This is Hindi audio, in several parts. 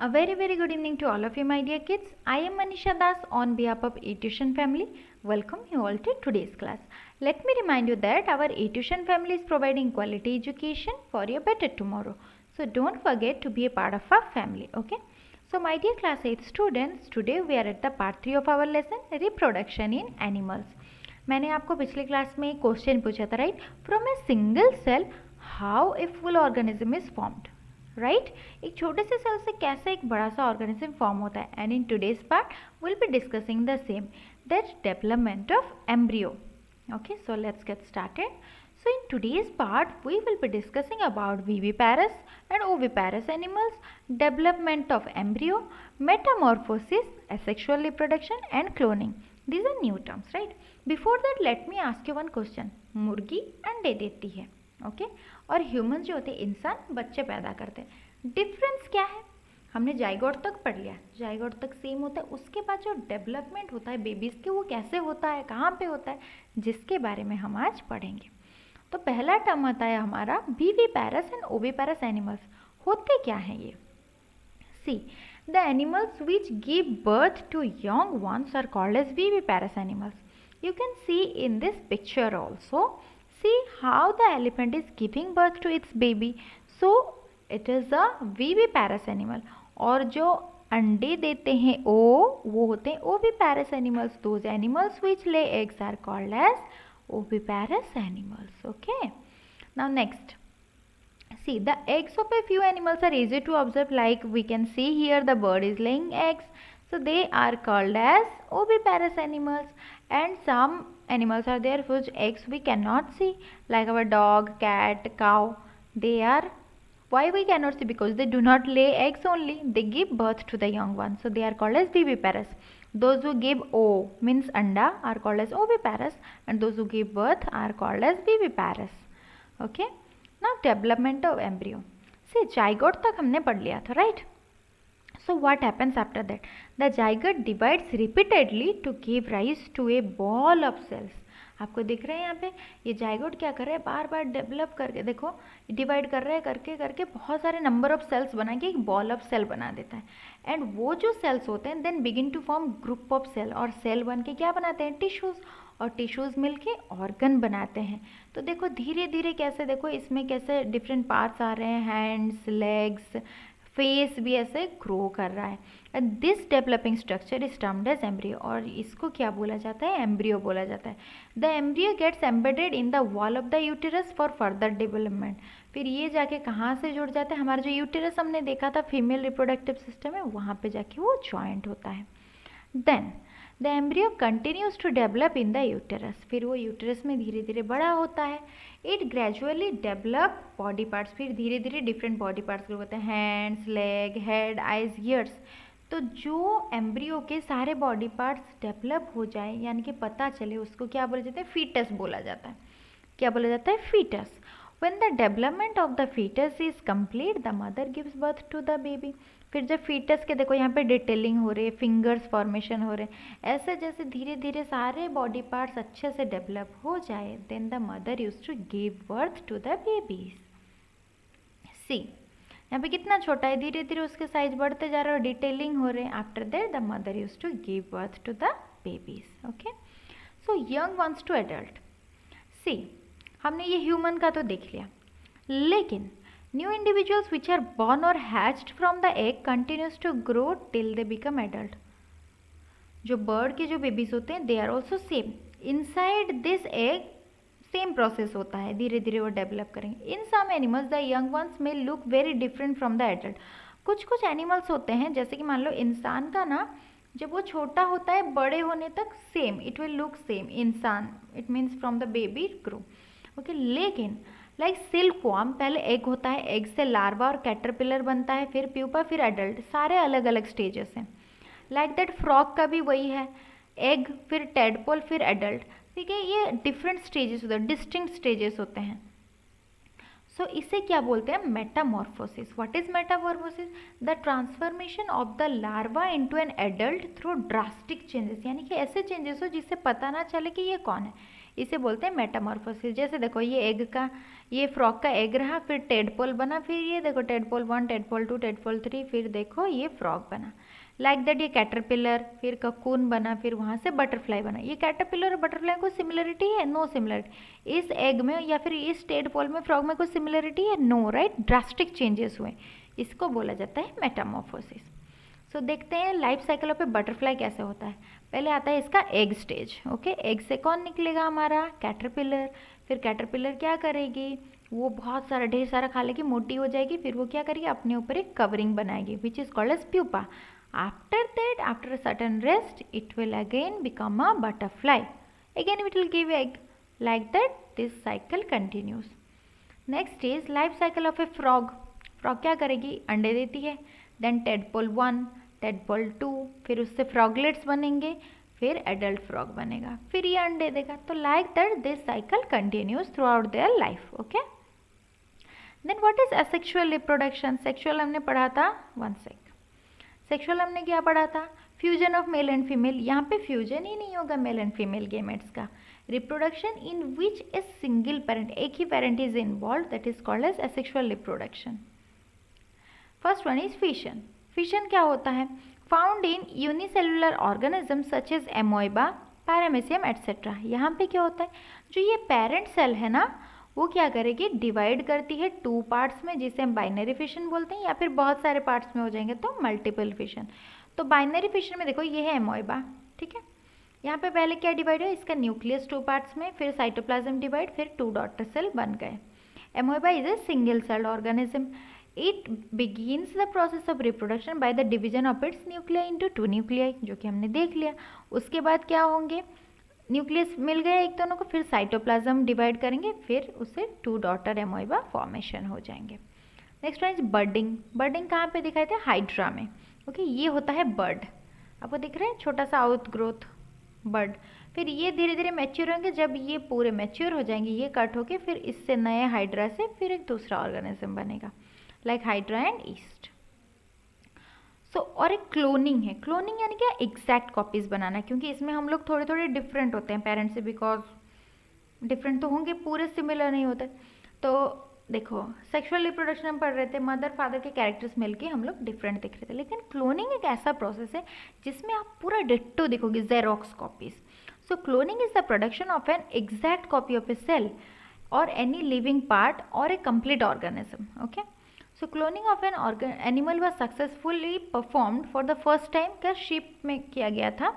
A very good evening to all of you, my dear kids. I am Manisha Das on behalf of eTuition family. Welcome you all to today's class. Let me remind you that our eTuition family is providing quality education for your better tomorrow. So don't forget to be a part of our family, okay? So my dear class 8 students, today we are at the part 3 of our lesson, reproduction in animals. मैंने आपको पिछली क्लास में एक क्वेश्चन पूछा था, right? From a single cell how a full organism is formed, right? एक छोटे से सेल से कैसे एक बड़ा सा ऑर्गेनिज्म फॉर्म होता है. And in today's part will be discussing the same, that development of embryo. Okay, so let's get started. So in today's part we will be discussing about viviparous and oviparous animals, development of embryo, metamorphosis, asexual reproduction and cloning. These are new terms, right? Before that let me ask you one question. मुर्गी अंडे देती है, ओके, और ह्यूमन जो होते हैं इंसान बच्चे पैदा करते हैं. डिफरेंस क्या है? हमने जाइगोट तक पढ़ लिया, जाइगोट तक सेम होता है. उसके बाद जो डेवलपमेंट होता है बेबीज़ के वो कैसे होता है, कहाँ पे होता है, जिसके बारे में हम आज पढ़ेंगे. तो पहला टर्म आता है हमारा विविपैरस एंड ओविपैरस एनिमल्स. होते क्या हैं ये? See, the animals which give birth to young ones are called as viviparous animals. You can see in this picture also. See how the elephant is giving birth to its baby. So it is a viviparous animal. और जो अंडे देते हैं वो होते हैं oviparous animals. Those animals which lay eggs are called as oviparous animals. Okay. Now next. See, the eggs of a few animals are easy to observe. Like we can see here the bird is laying eggs. So they are called as oviparous animals. And some animals are there whose eggs we cannot see, like our dog, cat, cow. They are, why we cannot see? Because they do not lay eggs only, they give birth to the young ones. So they are called as viviparous. Those who give O means anda are called as oviparous, and those who give birth are called as viviparous. Okay. Now development of embryo. See, zygote तक हमने पढ़ लिया था, right? So what happens after that? The zygote divides repeatedly to give rise to a ball of cells. आपको दिख रहे हैं यहाँ पे ये जाइगोट क्या कर रहा है, बार बार डेवलप करके, देखो डिवाइड कर रहा है, करके करके बहुत सारे नंबर ऑफ सेल्स बना के एक बॉल ऑफ सेल बना देता है. एंड वो जो सेल्स होते हैं then begin to form group of cell, और सेल बन के क्या बनाते हैं, टिश्यूज़, और टिश्यूज़ मिलके ऑर्गन बनाते हैं. तो देखो धीरे धीरे कैसे, देखो इसमें कैसे डिफरेंट पार्ट्स आ रहे हैं, हैंड्स, लेग्स, फेस भी ऐसे ग्रो कर रहा है. And this developing structure is termed as embryo, और इसको क्या बोला जाता है, एम्ब्रियो बोला जाता है. The embryo gets embedded in the wall of the uterus for further development. फिर ये जाके कहाँ से जुड़ जाता है, हमारा जो यूटेरस हमने देखा था फीमेल रिप्रोडक्टिव सिस्टम है, वहाँ पे जाके वो जॉइंट होता है. Then the embryo continues to develop in the uterus. फिर वो यूटेरस में धीरे धीरे बड़ा होता है. It gradually develop body parts. फिर धीरे धीरे डिफरेंट बॉडी पार्ट्स ग्रो होते हैं, hands, leg, head, eyes, ears. तो जो एम्ब्रियो के सारे बॉडी पार्ट्स डेवलप हो जाए, यानी कि पता चले, उसको क्या बोला जाता है, फीटस बोला जाता है. क्या बोला जाता है, foetus. When the development of the fetus is complete, the mother gives birth to the baby. फिर जब फीटस के देखो यहाँ पे डिटेलिंग हो रही है, फिंगर्स फॉर्मेशन हो रहे हैं, ऐसे जैसे धीरे धीरे सारे बॉडी पार्ट्स अच्छे से डेवलप हो जाए, then the mother use to give birth to the babies. See, यहाँ पे कितना छोटा है, धीरे धीरे उसके साइज बढ़ते जा रहे हैं और डिटेलिंग हो रहे हैं. After that the mother use to give birth to the babies. Okay. So young ones to adult. See, हमने ये ह्यूमन का तो देख लिया, लेकिन new individuals which are born or hatched from the egg continues to grow till they become adult. जो बर्ड के जो बेबीज होते हैं they are also same. Inside this egg same process होता है, धीरे धीरे वो डेवलप करेंगे. इन some animals the young ones में look very different from the adult. कुछ कुछ एनिमल्स होते हैं, जैसे कि मान लो इंसान का ना, जब वो छोटा होता है बड़े होने तक same, it will look same. इंसान it means from the baby grow. Okay. लेकिन लाइक सिल्कवॉर्म, पहले एग होता है, एग से लार्वा और कैटरपिलर बनता है, फिर प्यूपा, फिर एडल्ट, सारे अलग अलग स्टेजेस हैं. लाइक दैट फ्रॉग का भी वही है, एग, फिर टेडपोल, फिर एडल्ट. ठीक है, ये डिफरेंट स्टेजेस होते हैं, डिस्टिंक्ट स्टेजेस होते हैं. सो इसे क्या बोलते हैं, Metamorphosis. What is Metamorphosis? The transformation of the larva into an adult through drastic changes, यानी कि ऐसे चेंजेस हो जिससे पता ना चले कि ये कौन है, इसे बोलते हैं मेटामॉर्फोसिस. जैसे देखो ये एग का, ये फ्रॉग का एग रहा, फिर टेडपोल बना, फिर ये देखो टेडपोल 1, टेडपोल 2, टेडपोल 3, फिर देखो ये फ्रॉग बना। लाइक दैट ये कैटरपिलर, फिर ककून बना, फिर वहाँ से बटरफ्लाई बना। ये कैटरपिलर और बटरफ्लाई को सिमिलरिटी है? No similarity. इस एग में या फिर इस टेडपोल में फ्रॉग में कुछ सिमिलरिटी है? No, right. ड्रास्टिक चेंजेस हुए, इसको बोला जाता है मेटामॉर्फोसिस। सो देखते हैं life cycle of A butterfly कैसे होता है। पहले आता है इसका एग स्टेज। ओके, एग से कौन निकलेगा? हमारा कैटरपिलर। फिर कैटरपिलर क्या करेगी? वो बहुत सारा ढेर सारा खा लेगी, मोटी हो जाएगी, फिर वो क्या करेगी? अपने ऊपर एक कवरिंग बनाएगी which is called as pupa. After that, after a certain rest, it will again become a butterfly, again it will give egg, like that this cycle continues. Next is life cycle of a frog. Frog क्या करेगी? अंडे देती है। देन टेडपोल 1, टेडपोल 2, फिर उससे फ्रॉगलेट्स बनेंगे, फिर एडल्ट फ्रॉग बनेगा, फिर ये अंडे देगा। तो like that this cycle continues throughout their life. Okay, then what is asexual reproduction? Sexual हमने पढ़ा था, वन सेक, सेक्सुअल हमने क्या पढ़ा था? Fusion of male and female. यहाँ पे फ्यूजन ही नहीं होगा मेल एंड फीमेल गेमेट्स का। Reproduction in which a single parent, एक ही parent is involve, that is called as asexual reproduction. First one is fission. Fission क्या होता है? Found in unicellular organism such as amoeba, paramecium etcetera. यहाँ पे क्या होता है? जो ये पेरेंट सेल है ना, वो क्या करेगी? डिवाइड करती है 2 पार्ट्स में, जिसे हम बाइनरी फिशन बोलते हैं, या फिर बहुत सारे पार्ट्स में हो जाएंगे तो मल्टीपल फिशन। तो बाइनरी फिशन में देखो ये है एमोइबा, ठीक है। यहाँ पे पहले क्या डिवाइड है? इसका न्यूक्लियस 2 पार्ट्स में, फिर साइटोप्लाज्म डिवाइड, फिर 2 डॉटर सेल बन गए। Amoeba is a single celled organism. It begins the process of reproduction by the division of its nuclei into 2 nuclei, जो कि हमने देख लिया। उसके बाद क्या होंगे? न्यूक्लियस मिल गया एक दोनों को, फिर साइटोप्लाज्म डिवाइड करेंगे, फिर उससे 2 डॉटर एमोइबा फॉर्मेशन हो जाएंगे। Next one is budding. Budding कहाँ पे दिखाए थे? हाइड्रा में। ओके, ये होता है बर्ड, आपको दिख रहा है छोटा सा आउट ग्रोथ बर्ड। फिर ये धीरे धीरे मैच्योर होंगे, जब ये पूरे मैच्योर हो जाएंगे, ये कट होके फिर इससे नए हाइड्रा से फिर एक दूसरा ऑर्गेनिज्म बनेगा, लाइक हाइड्रा एंड ईस्ट। सो और एक क्लोनिंग है। क्लोनिंग यानी क्या? एग्जैक्ट कॉपीज बनाना, क्योंकि इसमें हम लोग थोड़े थोड़े डिफरेंट होते हैं पेरेंट्स से, बिकॉज डिफरेंट तो होंगे, पूरे सिमिलर नहीं होते। तो देखो सेक्सुअल रिप्रोडक्शन हम पढ़ रहे थे, मदर फादर के कैरेक्टर्स मिलके हम लोग डिफरेंट दिख रहे थे, लेकिन क्लोनिंग एक ऐसा प्रोसेस है जिसमें आप पूरा डिट्टो दिखोगे, xerox copies. So cloning is the production of an exact copy of a cell or any living part or a complete organism. Okay, so cloning of an animal was successfully performed for the first time क्या? शीप में किया गया था।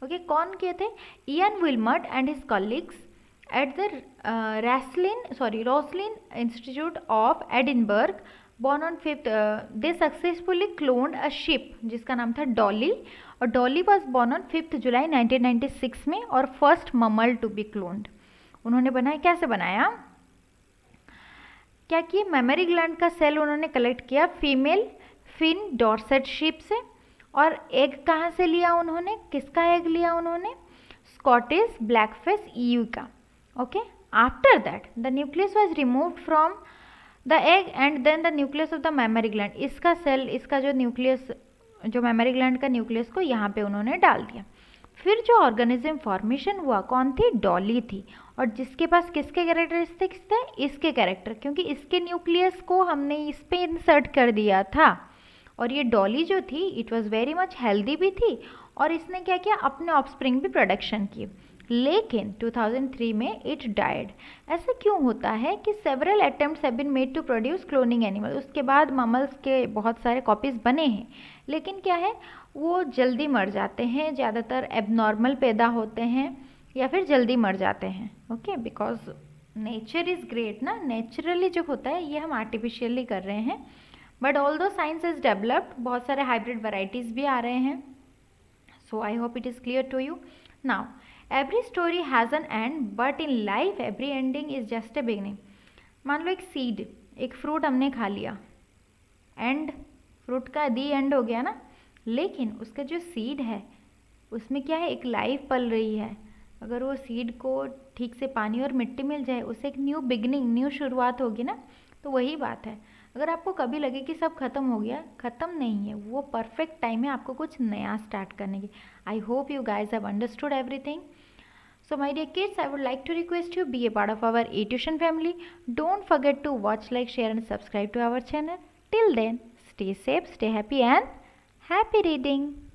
ओके, कौन किए थे? Ian Wilmut and his colleagues at the Roslin Institute of Edinburgh, born on 5th, they successfully cloned a sheep जिसका नाम था डॉली, और Dolly was born on 5th जुलाई 1996 में, और फर्स्ट ममल टू बी क्लोन्ड उन्होंने बनाया। कैसे बनाया? क्या किए? मेमोरी ग्लैंड का सेल उन्होंने कलेक्ट किया फीमेल फिन डॉर्सेट शीप से, और एग कहाँ से लिया उन्होंने? किसका एग लिया उन्होंने? स्कॉटिश ब्लैकफेस ईयू का। Okay, after that the nucleus was removed from the egg and then the nucleus of the mammary gland, इसका सेल, इसका जो न्यूक्लियस, जो मेमोरी ग्लैंड का न्यूक्लियस को यहाँ पे उन्होंने डाल दिया। फिर जो ऑर्गेनिज्म फॉर्मेशन हुआ, कौन थी? डॉली थी, और जिसके पास किसके कैरेक्टरिस्टिक्स थे? इसके कैरेक्टर, क्योंकि इसके न्यूक्लियस को हमने इस पे इंसर्ट कर दिया था। और ये डॉली जो थी, it was very much healthy भी थी, और इसने क्या किया? अपने ऑफस्प्रिंग भी प्रोडक्शन की, लेकिन 2003 में इट डाइड। ऐसा क्यों होता है कि several attempts have been made to produce cloning animal, उसके बाद ममल्स के बहुत सारे कॉपीज़ बने हैं, लेकिन क्या है? वो जल्दी मर जाते हैं, ज़्यादातर एबनॉर्मल पैदा होते हैं या फिर जल्दी मर जाते हैं। Okay, because nature is great ना, नेचुरली जो होता है ये हम आर्टिफिशियली कर रहे हैं। But although science is developed, बहुत सारे हाइब्रिड वैरायटीज़ भी आ रहे हैं। So I hope it is clear to you now. Every story has an end, but in life every ending is just a beginning. मान लो एक सीड, एक फ्रूट हमने खा लिया, एंड फ्रूट का दी एंड हो गया ना, लेकिन उसका जो सीड है उसमें क्या है? एक लाइफ पल रही है। अगर वो सीड को ठीक से पानी और मिट्टी मिल जाए, उससे एक न्यू बिगनिंग, न्यू शुरुआत होगी ना। तो वही बात है, अगर आपको कभी लगे कि सब खत्म हो गया, खत्म नहीं है, वो परफेक्ट टाइम है आपको कुछ नया स्टार्ट करने की। I hope you guys have understood everything. So my dear kids, I would like to request you be a part of our eTuition family. Don't forget to watch, like, share and subscribe to our channel. Till then, stay safe, stay happy and happy reading.